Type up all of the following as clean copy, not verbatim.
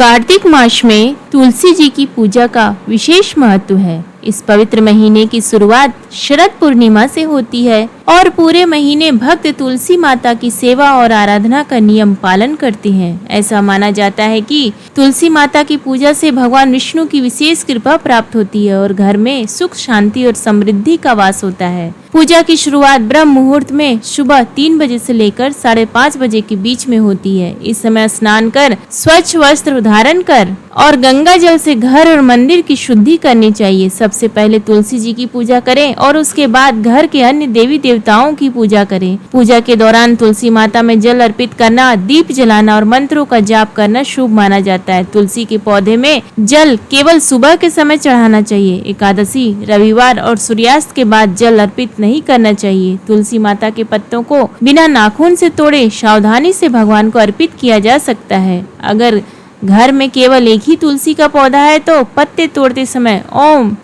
कार्तिक मास में तुलसी जी की पूजा का विशेष महत्व है। इस पवित्र महीने की शुरुआत शरद पूर्णिमा से होती है और पूरे महीने भक्त तुलसी माता की सेवा और आराधना का नियम पालन करते हैं। ऐसा माना जाता है कि तुलसी माता की पूजा से भगवान विष्णु की विशेष कृपा प्राप्त होती है और घर में सुख, शांति और समृद्धि का वास होता है। पूजा की शुरुआत ब्रह्म मुहूर्त में सुबह 3 बजे से लेकर 5:30 बजे के बीच में होती है। इस समय स्नान कर, स्वच्छ वस्त्र धारण कर और गंगा जल से घर और मंदिर की शुद्धि करनी चाहिए। सबसे पहले तुलसी जी की पूजा करें और उसके बाद घर के अन्य देवी देवताओं की पूजा करें। पूजा के दौरान तुलसी माता में जल अर्पित करना, दीप जलाना और मंत्रों का जाप करना शुभ माना जाता है। तुलसी के पौधे में जल केवल सुबह के समय चढ़ाना चाहिए। एकादशी, रविवार और सूर्यास्त के बाद जल अर्पित नहीं करना चाहिए। तुलसी माता के पत्तों को बिना नाखून से तोड़े सावधानी से भगवान को अर्पित किया जा सकता है। अगर घर में केवल एक ही तुलसी का पौधा है तो पत्ते तोड़ते समय ओम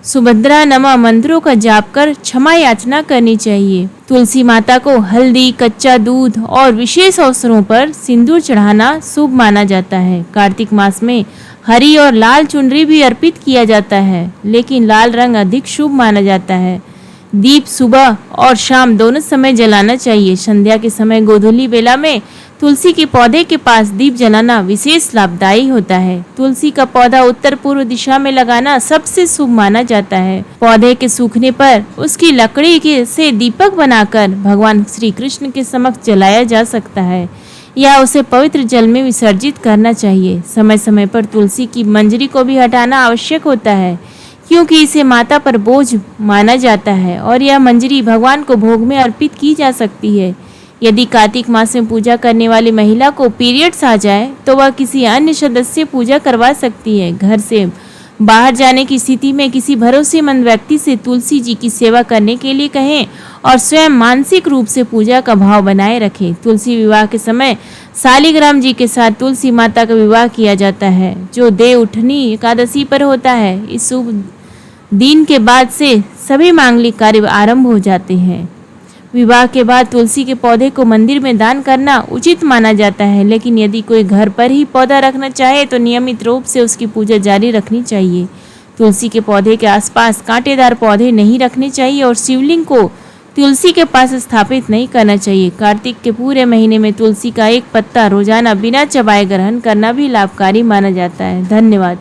सुभद्रा नमः मंत्रों का जाप कर क्षमा याचना करनी चाहिए। तुलसी माता को हल्दी, कच्चा दूध और विशेष अवसरों पर सिंदूर चढ़ाना शुभ माना जाता है। कार्तिक मास में हरी और लाल चुनरी भी अर्पित किया जाता है, लेकिन लाल रंग अधिक शुभ माना जाता है। दीप सुबह और शाम दोनों समय जलाना चाहिए। संध्या के समय गोधूली बेला में तुलसी के पौधे के पास दीप जलाना विशेष लाभदायी होता है। तुलसी का पौधा उत्तर पूर्व दिशा में लगाना सबसे शुभ माना जाता है। पौधे के सूखने पर उसकी लकड़ी के से दीपक बनाकर भगवान श्री कृष्ण के समक्ष जलाया जा सकता है या उसे पवित्र जल में विसर्जित करना चाहिए। समय समय पर तुलसी की मंजरी को भी हटाना आवश्यक होता है, क्योंकि इसे माता पर बोझ माना जाता है और यह मंजरी भगवान को भोग में अर्पित की जा सकती है। यदि कार्तिक मास में पूजा करने वाली महिला को पीरियड्स आ जाए तो वह किसी अन्य सदस्य पूजा करवा सकती है। घर से बाहर जाने की स्थिति में किसी भरोसेमंद व्यक्ति से तुलसी जी की सेवा करने के लिए कहें और स्वयं मानसिक रूप से पूजा का भाव बनाए रखें। तुलसी विवाह के समय शालिग्राम जी के साथ तुलसी माता का विवाह किया जाता है, जो देव उठनी एकादशी पर होता है। इस शुभ दिन के बाद से सभी मांगलिक कार्य आरंभ हो जाते हैं। विवाह के बाद तुलसी के पौधे को मंदिर में दान करना उचित माना जाता है, लेकिन यदि कोई घर पर ही पौधा रखना चाहे तो नियमित रूप से उसकी पूजा जारी रखनी चाहिए। तुलसी के पौधे के आसपास कांटेदार पौधे नहीं रखने चाहिए और शिवलिंग को तुलसी के पास स्थापित नहीं करना चाहिए। कार्तिक के पूरे महीने में तुलसी का एक पत्ता रोजाना बिना चबाए ग्रहण करना भी लाभकारी माना जाता है। धन्यवाद।